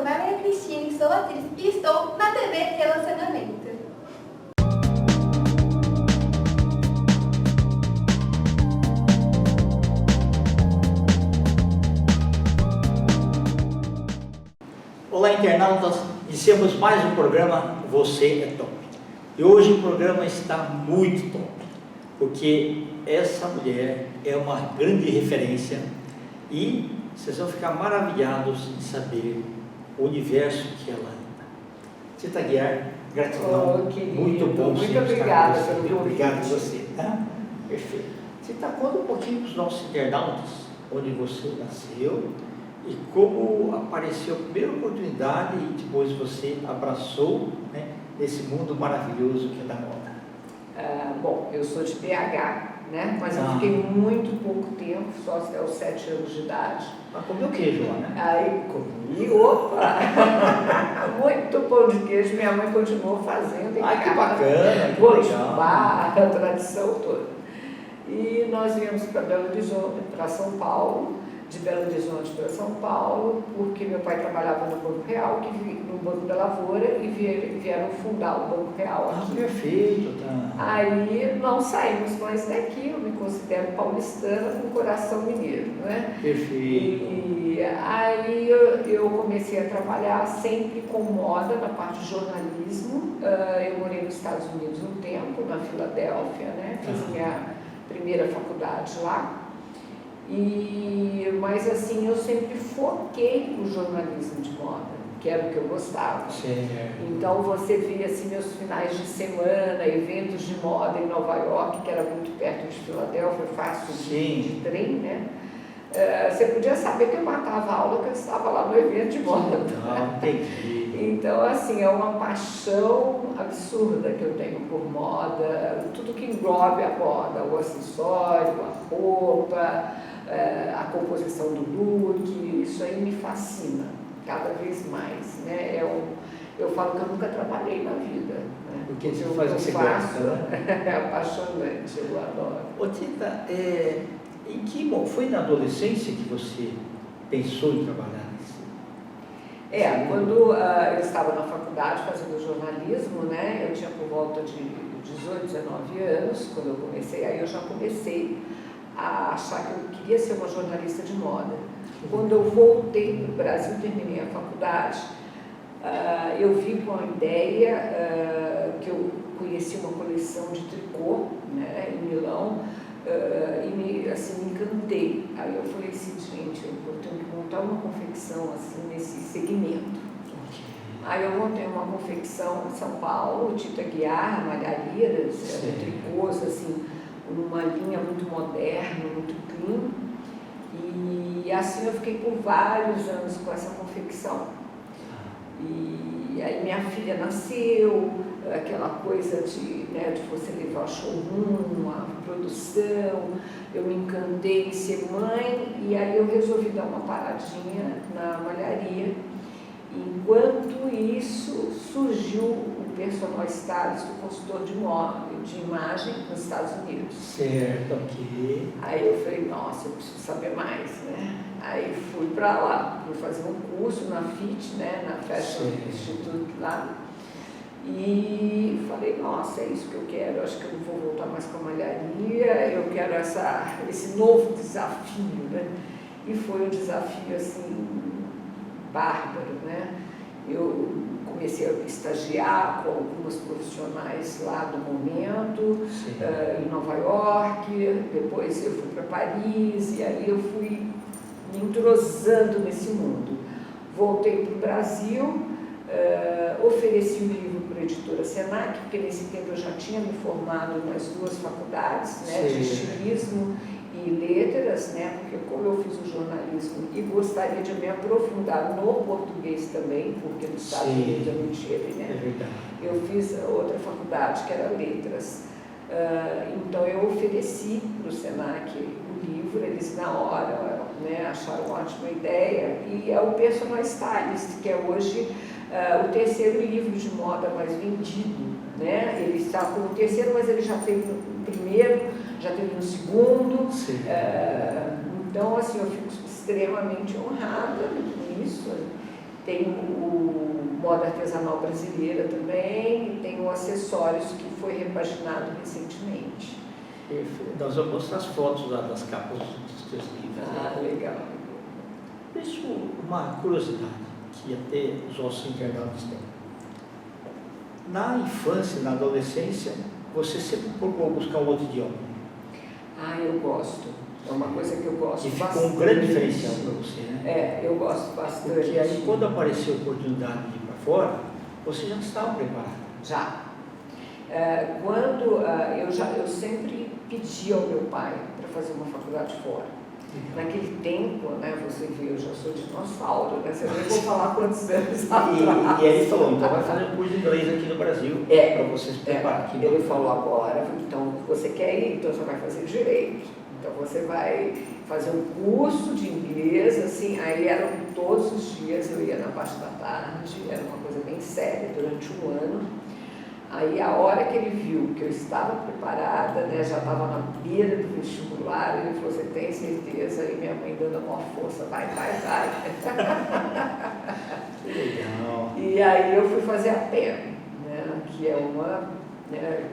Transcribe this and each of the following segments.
sou Maria Cristina, sou atriz e estou na TV Relacionamento. Olá, internautas! Iniciamos mais um programa Você é Top. E hoje o programa está muito top, porque essa mulher é uma grande referência e vocês vão ficar maravilhados em saber o universo que ela anda. Tita Guiar, gratidão, muito bom. Muito obrigada pelo convite. Obrigado a você, tá? Perfeito. Tita, conta um pouquinho para os nossos internautas onde você nasceu e como apareceu a primeira oportunidade e depois você abraçou, né, esse mundo maravilhoso que é da moda. Bom, eu sou de BH, né? Mas eu fiquei muito pouco tempo, só até os 7 anos de idade. Mas comeu queijo lá, né? Aí comi, opa! Muito pão de queijo, minha mãe continuou fazendo. Ai, que bacana, que bolo de legal. fubá, a tradição toda. E nós viemos para Belo Horizonte, para São Paulo, de Belo Horizonte para São Paulo, porque meu pai trabalhava no Banco Real, no Banco da Lavoura, e vieram fundar o Banco Real aqui. Perfeito, tá. Aí não saímos mais daqui, eu me considero paulistana com coração mineiro, né? Perfeito. E aí eu comecei a trabalhar sempre com moda, na parte de jornalismo. Eu morei nos Estados Unidos um tempo, na Filadélfia, né? Fiz minha primeira faculdade lá. Mas assim, eu sempre foquei no jornalismo de moda, que era o que eu gostava. Certo. Então você via assim, meus finais de semana, eventos de moda em Nova York, que era muito perto de Filadélfia, fácil de trem, né? Você podia saber que eu matava a aula que eu estava lá no evento de moda. Não, entendi. Então, assim, é uma paixão absurda que eu tenho por moda, tudo que englobe a moda, o acessório, a roupa, a composição do look, isso aí me fascina cada vez mais, né? Eu falo que eu nunca trabalhei na vida, né? Porque você faz o que você gosta, né? É apaixonante, eu adoro. Ô Tita, foi na adolescência que você pensou em trabalhar nisso? Quando eu estava na faculdade fazendo jornalismo, né? Eu tinha por volta de 18, 19 anos, quando eu comecei, aí eu já comecei a achar que eu queria ser uma jornalista de moda. Quando eu voltei para o Brasil, terminei a faculdade, eu vim com a ideia que eu conheci uma coleção de tricô, né, em Milão, e me encantei. Aí eu falei assim, gente, eu tenho que montar uma confecção assim, nesse segmento. Aí eu montei uma confecção em São Paulo, Tita Guiar, malharias, tricôs, assim, numa linha muito moderna, muito clean. E assim eu fiquei por vários anos com essa confecção. E aí minha filha nasceu, aquela coisa de você levar o showroom, a produção, eu me encantei em ser mãe, e aí eu resolvi dar uma paradinha na malharia. Enquanto isso, surgiu o personal stylist, o consultor de moda, de imagem nos Estados Unidos. Certo, ok. Aí eu falei, nossa, eu preciso saber mais, né? Aí fui para lá, fui fazer um curso na FIT, né? Na Fashion Institute lá. E falei, nossa, é isso que eu quero, eu acho que eu não vou voltar mais com a malharia, eu quero esse novo desafio, né? E foi um desafio, assim, bárbaro, né? Eu comecei a estagiar com algumas profissionais lá do momento, em Nova York, depois eu fui para Paris, e aí eu fui me entrosando nesse mundo. Voltei para o Brasil, ofereci o livro para a editora Senac, porque nesse tempo eu já tinha me formado nas 2 faculdades, né, de estilismo e letras, né, porque como eu fiz o jornalismo e gostaria de me aprofundar no português também, porque nos Estados Unidos eu não tive, né? É verdade. Eu fiz outra faculdade que era letras. Então eu ofereci para o Senac o livro, eles na hora, né, acharam uma ótima ideia, e é o Personal Stylist, que é hoje o 3º livro de moda mais vendido, né? Ele está como o 3º, mas ele já teve no primeiro, já teve no 2º. Então, assim, eu fico extremamente honrada com isso. Tem o moda artesanal brasileira também, e tem o acessórios que foi repaginado recentemente. Perfeito. Nós vamos mostrar as fotos lá das capas dos teus livros. Ah, legal. Isso é uma curiosidade que até os nossos internautas têm. Na infância, na adolescência, você sempre procurou buscar um outro idioma. Ah, eu gosto. É uma coisa que eu gosto E bastante. ficou um grande diferencial para você, né? É, eu gosto bastante. Porque aí, quando apareceu a oportunidade de ir para fora, você já estava preparado. Já. Eu sempre pedi ao meu pai para fazer uma faculdade fora. Naquele tempo, né, você vê, eu já sou dinossauro, né? Você nem vou falar quantos anos atrás. E ele falou, então vai fazer um curso de inglês aqui no Brasil para você se preparar. Aqui Ele falou agora, então você quer ir, então você vai fazer direito. Então você vai fazer um curso de inglês, assim, aí eram todos os dias, eu ia na parte da tarde, era uma coisa bem séria, durante um ano. Aí a hora que ele viu que eu estava preparada, né, já estava na beira do vestibular, ele falou, você tem certeza? E minha mãe dando a maior força, vai. Que legal. E aí eu fui fazer a PEN, né, que é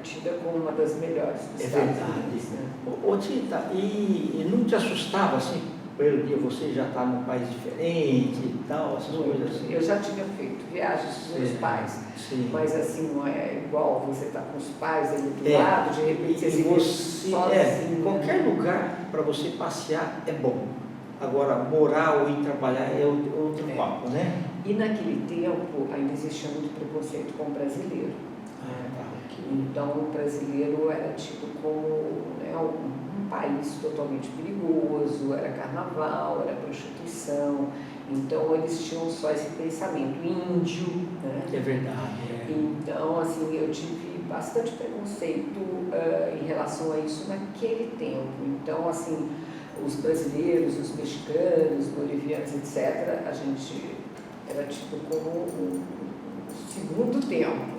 tida como uma das melhores dos Estados Unidos. Né? Ô Tita, e não te assustava assim, pelo dia você já está num país diferente e tal, essas coisas assim? Eu já tinha feito viagens com meus pais, mas assim, não é igual você estar com os pais ali do lado, de repente você se vê sozinho. Qualquer lugar para você passear é bom. Agora, morar ou ir trabalhar é outro papo, né? E naquele tempo ainda existia muito preconceito com o brasileiro. Então, o brasileiro era tido como um país totalmente perigoso, era carnaval, era prostituição. Então, eles tinham só esse pensamento índio. Né? É verdade. Então, assim, eu tive bastante preconceito em relação a isso naquele tempo. Então, assim, os brasileiros, os mexicanos, bolivianos, etc., a gente era tido como um segundo tempo.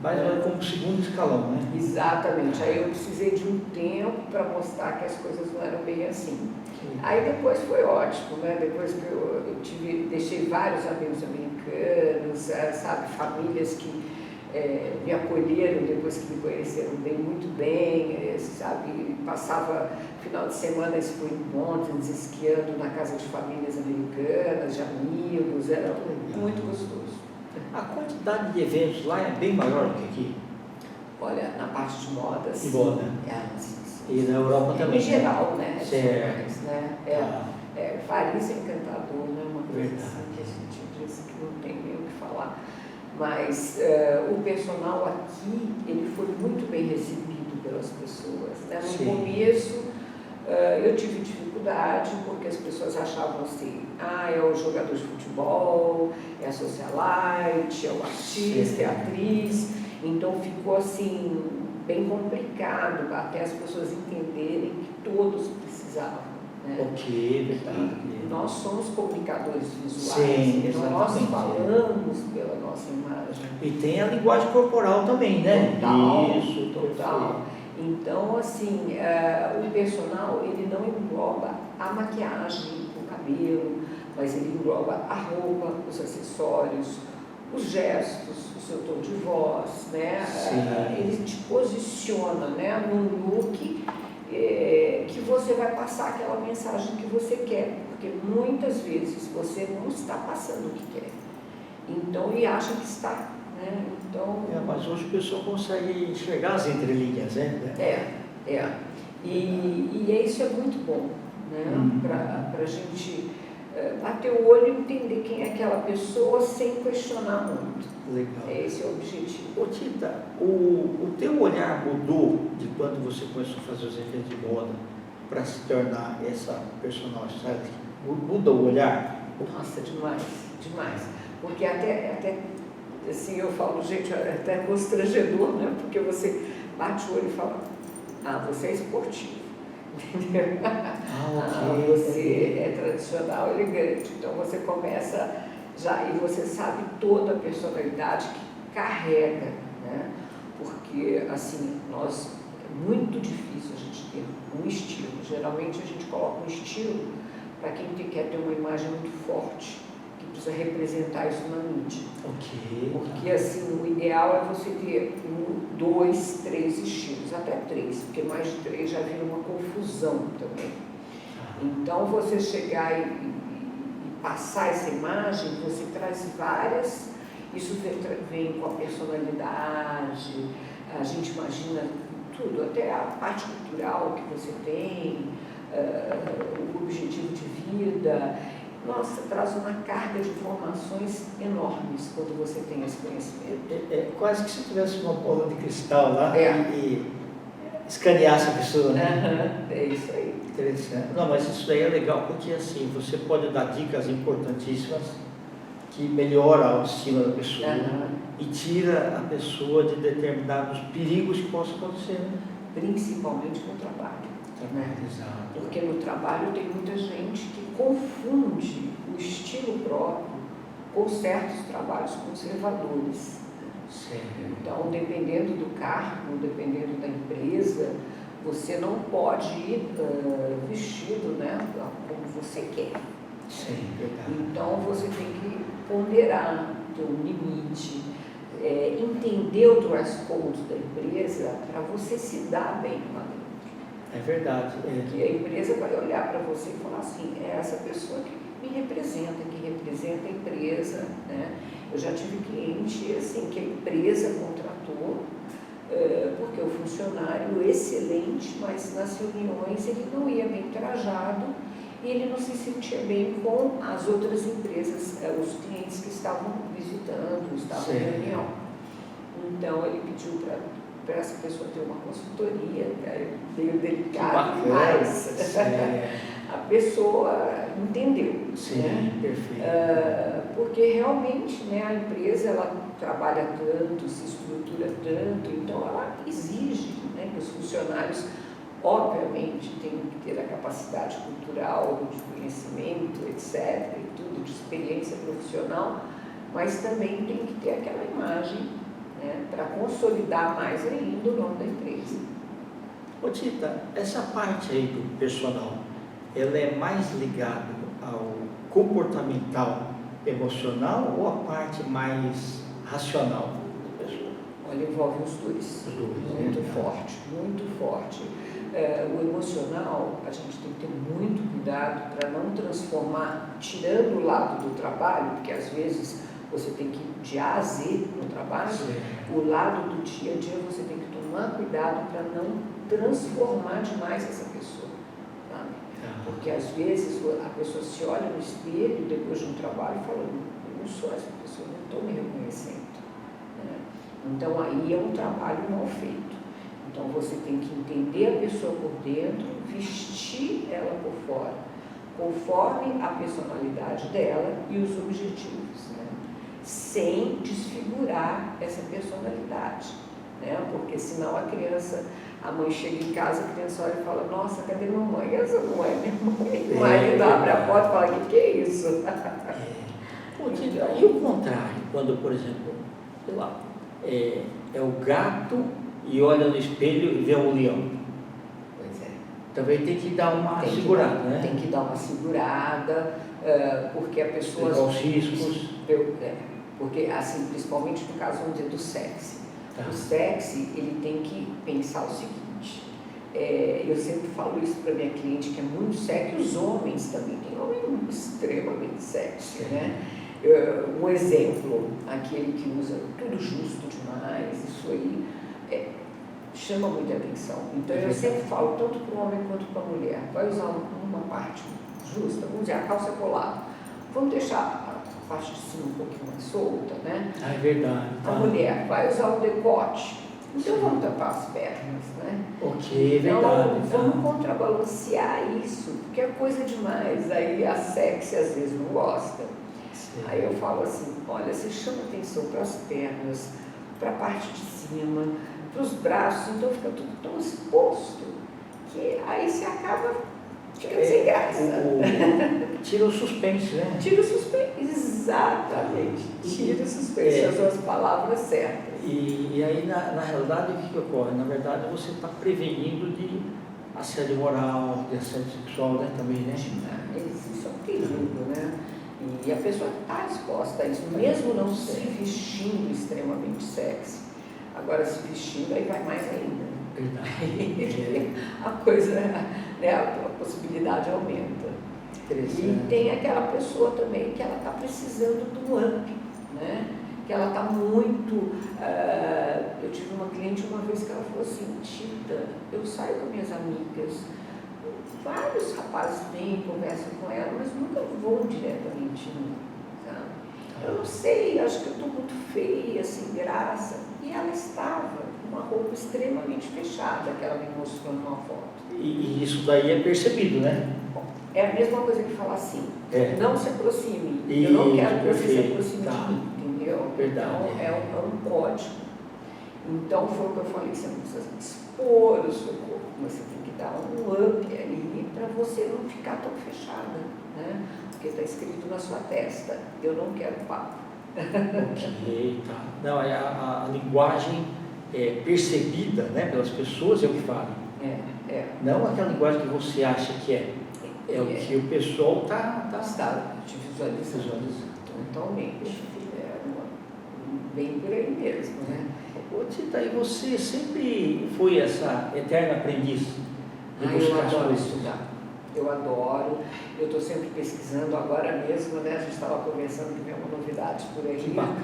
Mas como segundo escalão, né? Exatamente. Aí eu precisei de um tempo para mostrar que as coisas não eram bem assim. Aí depois foi ótimo, né? Depois que eu deixei vários amigos americanos, sabe, famílias que me acolheram depois que me conheceram muito bem, sabe, passava final de semana em Mountains, esquiando na casa de famílias americanas, de amigos, era muito gostoso. A quantidade de eventos lá é bem maior do que aqui? Olha, na parte de moda, sim. Moda. E na Europa também? Em geral, né? Certo. Paris é encantador, né? Uma coisa assim que a gente diz que não tem nem o que falar. Mas o personal aqui, ele foi muito bem recebido pelas pessoas. Né? No começo, eu tive dificuldade, porque as pessoas achavam assim, é o jogador de futebol, é a socialite, é o artista, é a atriz. Então ficou assim, bem complicado até as pessoas entenderem que todos precisavam. Né? Verdade. Nós somos comunicadores visuais, sim, então nós falamos pela nossa imagem. E tem a linguagem corporal também, né? Total, isso, total. Então, assim, o personal, ele não engloba a maquiagem, o cabelo, mas ele engloba a roupa, os acessórios, os gestos, o seu tom de voz, né? Ele te posiciona, né, num look que você vai passar aquela mensagem que você quer, porque muitas vezes você não está passando o que quer. Então, e acha que está, né? Então, mas hoje o pessoal consegue enxergar as entrelinhas, né? E isso é muito bom, né? Para a gente bater o olho e entender quem é aquela pessoa sem questionar muito. Legal. Esse é o objetivo. Ô Tita, o teu olhar mudou de quando você começou a fazer os eventos de moda para se tornar essa personal stylist? Muda o olhar? Nossa, demais. Porque até assim, eu falo, gente, é até constrangedor, né? Porque você bate o olho e fala, você é esportivo. Entendeu? Você é tradicional, elegante. Então você começa já, e você sabe toda a personalidade que carrega, né? Porque, assim, é muito difícil a gente ter um estilo. Geralmente a gente coloca um estilo para quem quer ter uma imagem muito forte, que precisa representar isso na mídia. Ok. Porque assim, o ideal é você ter 1, 2, 3 estilos, até 3, porque mais de 3 já vira uma confusão também. Então, você chegar e passar essa imagem, você traz várias, isso vem com a personalidade, a gente imagina tudo, até a parte cultural que você tem, o objetivo de vida. Nossa, traz uma carga de informações enormes quando você tem esse conhecimento. É quase que se tivesse uma bola de cristal lá É. e escaneasse a pessoa, né? É isso aí. Interessante. Não, mas isso daí é legal porque assim, você pode dar dicas importantíssimas que melhoram a autoestima da pessoa e tira a pessoa de determinados perigos que possam acontecer, né? Principalmente no trabalho. Exato. Porque no trabalho tem muita gente que confunde o estilo próprio com certos trabalhos conservadores. Sim. Então, dependendo do cargo, dependendo da empresa, você não pode ir vestido, né, como você quer. Sim, verdade. Então, você tem que ponderar, ter um limite, entender o dress code da empresa para você se dar bem lá dentro. É verdade. Porque a empresa vai olhar para você e falar assim, é essa pessoa que me representa, que representa a empresa, né? Eu já tive cliente assim, que a empresa contratou, porque o funcionário excelente, mas nas reuniões ele não ia bem trajado e ele não se sentia bem com as outras empresas, os clientes que estavam visitando, estavam em reunião. Então ele pediu para essa pessoa ter uma consultoria, meio delicado, mas a pessoa entendeu. Sim, né? Perfeito. Porque realmente, né, a empresa ela trabalha tanto, se estrutura tanto, então ela exige, né, que os funcionários, obviamente, tenham que ter a capacidade cultural, de conhecimento, etc., e tudo, de experiência profissional, mas também tem que ter aquela imagem, né, para consolidar mais ainda o nome da empresa. Ô Tita, essa parte aí do personal, ela é mais ligada ao comportamental emocional ou a parte mais racional da pessoa? Olha, envolve os dois. Muito forte, muito forte. O emocional, a gente tem que ter muito cuidado para não transformar, tirando o lado do trabalho, porque às vezes você tem que ir de A a Z no trabalho, o lado do dia a dia você tem que tomar cuidado para não transformar demais essa pessoa. Porque às vezes a pessoa se olha no espelho depois de um trabalho e fala, eu não sou essa pessoa, não estou me reconhecendo. Então aí é um trabalho mal feito. Então você tem que entender a pessoa por dentro, vestir ela por fora, conforme a personalidade dela e os objetivos, né? Sem desfigurar essa personalidade, né? Porque senão a criança... A mãe chega em casa, a criança olha e fala, nossa, cadê mamãe? Essa não é minha mãe. O marido abre a porta e fala, o que é isso? E o contrário, quando, por exemplo, sei lá, é o gato e olha no espelho e vê um leão. Pois é. Também tem que dar uma segurada, né? Tem que dar uma segurada, porque a pessoa... Pegar os riscos. Porque, assim, principalmente no caso, vamos dizer, do sexy. Tá. O sexy, ele tem que pensar o seguinte, eu sempre falo isso para minha cliente, que é muito sexy, os homens também, tem homem extremamente sexy, né? Um exemplo, aquele que usa tudo justo demais, isso aí chama muita atenção. Então eu sempre falo, tanto para o homem quanto para a mulher, vai usar uma parte justa, vamos dizer, a calça colada, vamos deixar a parte de cima um pouquinho mais solta, né? É verdade. A mulher vai usar o decote, então vamos tapar as pernas, né? Ok, então, verdade. vamos contrabalancear isso, porque é coisa demais, aí a sexy às vezes não gosta. Sim. Aí eu falo assim, olha, você chama atenção para as pernas, para a parte de cima, para os braços, então fica tudo tão exposto, que aí você acaba ficando sem graça. Tira o suspense, né? Tira o suspense, exatamente. Tira o suspense, as duas palavras certas. E aí, na realidade, o que ocorre? Na verdade, você está prevenindo de assédio moral, de assédio sexual, né, também, né? Isso é um perigo, né? E a pessoa está disposta a isso, mesmo não se vestindo extremamente sexy. Agora, se vestindo, aí vai mais ainda. Aí a coisa, né, a possibilidade aumenta. E tem aquela pessoa também que ela está precisando do up, né? Que ela está muito... eu tive uma cliente uma vez que ela falou assim, Tita, eu saio com minhas amigas, vários rapazes vêm, conversam com ela, mas nunca vão diretamente em mim, sabe? Eu não sei, acho que eu estou muito feia, sem graça. E ela estava com uma roupa extremamente fechada, que ela me mostrou numa foto. E isso daí é percebido, né? É a mesma coisa que falar assim, não se aproxime, E, eu não quero que você se perfeito, aproxime tá. de mim, entendeu? Verdade. Então, é um código. Então, foi o que eu falei, você não precisa expor o seu corpo, mas você tem que dar um up ali para você não ficar tão fechada, né? Porque está escrito na sua testa, eu não quero papo. Ok, tá. Não, a linguagem percebida, né, pelas pessoas é o que fala. Não aquela linguagem que você acha que é. É o que o pessoal está te visualizando totalmente. Bem por aí mesmo, né? Ô, Tita, e você sempre foi essa eterna aprendiz de buscar Eu adoro as coisas? estudar. Eu adoro. Eu estou sempre pesquisando. Agora mesmo, né? A gente estava conversando que vem uma novidade por aí. Que bacana.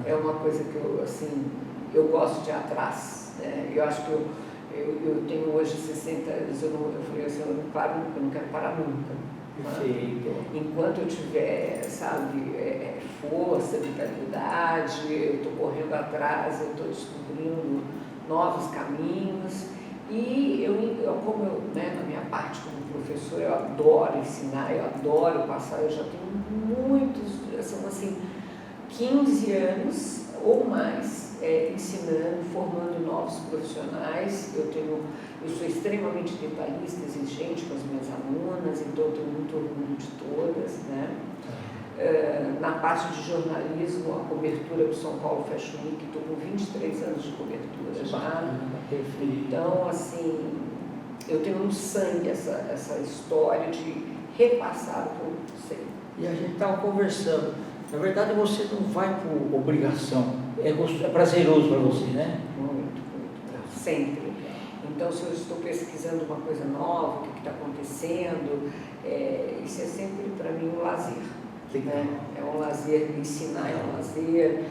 É uma coisa que eu, assim, eu gosto de ir atrás. Né? Eu acho que eu tenho hoje 60 anos, eu falei assim, eu não paro nunca, eu não quero parar nunca. Perfeito. Enquanto eu tiver, sabe, força, vitalidade, eu estou correndo atrás, eu estou descobrindo novos caminhos. E como eu, né, na minha parte como professora, eu adoro ensinar, eu adoro passar, eu já tenho muitos, são assim, 15 anos ou mais ensinando, formando novos profissionais. Eu sou extremamente detalhista, exigente com as minhas alunas, então eu tenho muito orgulho de todas, né? Na parte de jornalismo, a cobertura do São Paulo Fashion Week, estou com 23 anos de cobertura já. Então, assim, eu tenho no sangue essa história de repassar o que eu sei. E a gente estava conversando. Na verdade, você não vai por obrigação. É prazeroso para você, né? Muito, sempre. Então, se eu estou pesquisando uma coisa nova, o que está acontecendo, isso é sempre para mim um lazer. Né? É um lazer ensinar, é um lazer,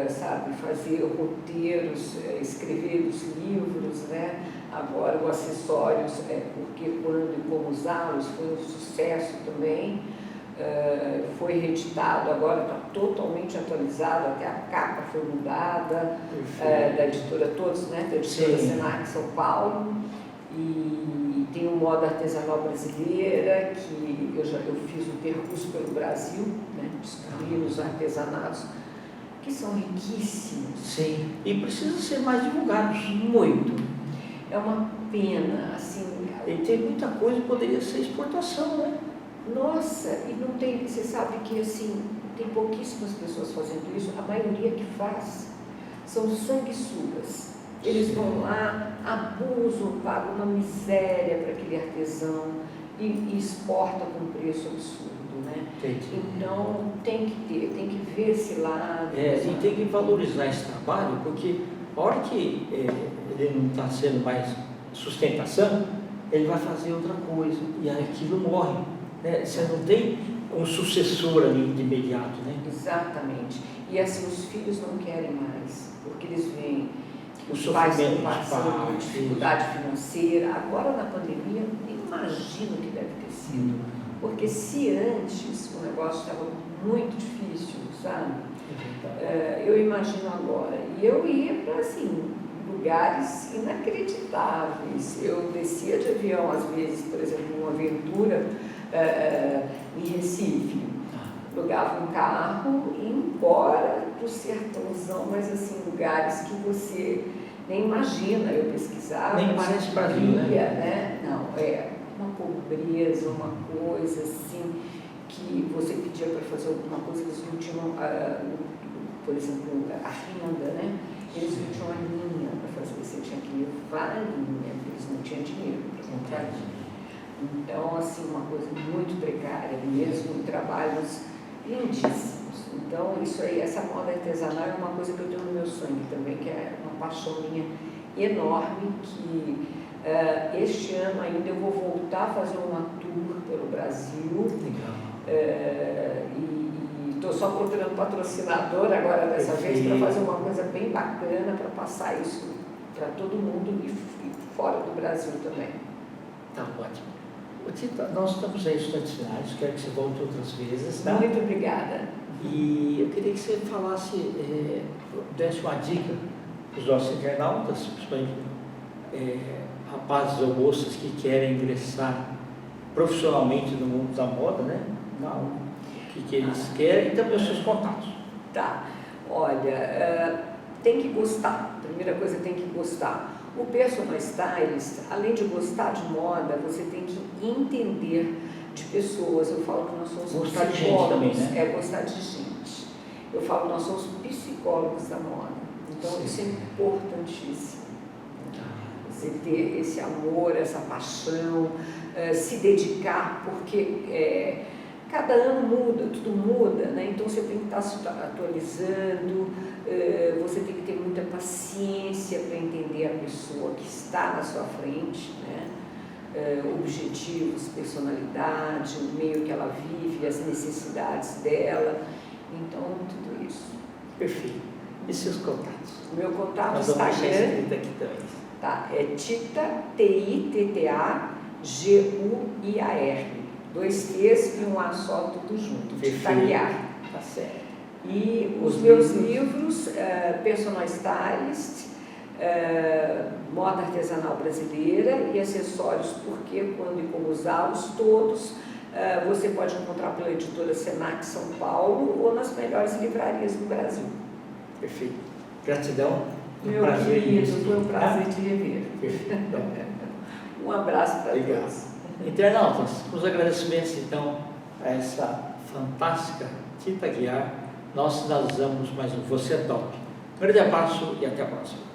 sabe, fazer roteiros, escrever os livros, né? Agora o acessórios, porque quando e como usá-los foi um sucesso também. Foi reeditado, agora está totalmente atualizado, até a capa foi mudada, da editora Todos, né? Da editora Senac São Paulo. E tem o Moda Artesanal Brasileira, que eu fiz o percurso pelo Brasil, né? Descobri os artesanatos, que são riquíssimos. Sim, e precisa ser mais divulgados. Muito. É uma pena, assim... E tem muita coisa que poderia ser exportação, né? Nossa, e não tem, você sabe que assim, tem pouquíssimas pessoas fazendo isso, a maioria que faz são sanguessugas. Eles vão lá, abusam, pagam uma miséria para aquele artesão e exportam com preço absurdo, né? Entendi. Então tem que ver esse lado. E tem que valorizar esse trabalho, porque a hora que ele não está sendo mais sustentação, ele vai fazer outra coisa e aí aquilo morre. Né? Você não tem um sucessor ali de imediato, né? Exatamente. E assim, os filhos não querem mais, porque eles veem que O os pais estão sofrimento dos passando por pais, dificuldade financeira. Agora, na pandemia, eu imagino que deve ter sido. Porque se antes o negócio estava muito difícil, sabe? Eu imagino agora. E eu ia para, assim, lugares inacreditáveis. Eu descia de avião, às vezes, por exemplo, uma aventura em Recife. Alugava um carro e ia embora do sertãozão, mas assim, lugares que você nem imagina. Eu pesquisava. Nem parece Brasil, né? Não, uma pobreza, uma coisa assim, que você pedia para fazer alguma coisa, eles não tinham, por exemplo, a renda, né? Eles não tinham a linha para fazer, você tinha que levar a linha, porque eles não tinham dinheiro para comprar a linha. Então, assim, uma coisa muito precária, mesmo em trabalhos lindíssimos. Então, isso aí, essa moda artesanal é uma coisa que eu tenho no meu sangue também, que é uma paixão minha enorme, que este ano ainda eu vou voltar a fazer uma tour pelo Brasil. E estou só procurando patrocinador agora dessa vez para fazer uma coisa bem bacana, para passar isso para todo mundo e fora do Brasil também. Tá ótimo. Tita, nós estamos aí os tradicionais, quero que você volte outras vezes, tá? Muito obrigada. E eu queria que você falasse, desse uma dica para os nossos internautas, principalmente rapazes ou moças que querem ingressar profissionalmente no mundo da moda, né? Não, o que eles querem e também os seus contatos. Tá, olha, tem que gostar, primeira coisa tem que gostar. O personal stylist, além de gostar de moda, você tem que entender de pessoas. Eu falo que nós somos gostar de psicólogos, gente também, né? Gostar de gente. Eu falo que nós somos psicólogos da moda. Então, Sim. isso é importantíssimo. Você ter esse amor, essa paixão, se dedicar, porque cada ano muda, tudo muda, né? Então você tem que estar se atualizando, você tem que ter muita paciência para entender a pessoa que está na sua frente, né? Objetivos, personalidade, o meio que ela vive, as necessidades dela, então tudo isso. Perfeito. E seus contatos? O meu contato Nós vamos deixar Instagram, escrito aqui também. tá? É Tita, T-I-T-T-A, G-U-I-A-R. 2 T's e um A só, tudo junto. Tita Guiar. Tá certo. E os meus livros, Personal Stylist, Moda Artesanal Brasileira e Acessórios, Porque, Quando e Como Usá-los, todos você pode encontrar pela editora Senac São Paulo ou nas melhores livrarias do Brasil. Perfeito. Gratidão. Meu prazer querido, imenso. foi um prazer te rever. Perfeito. Um abraço para Obrigado. todos. Internautas, os agradecimentos então a essa fantástica Tita Guiar. Nós finalizamos mais um Você é Top. Um grande abraço e até a próxima.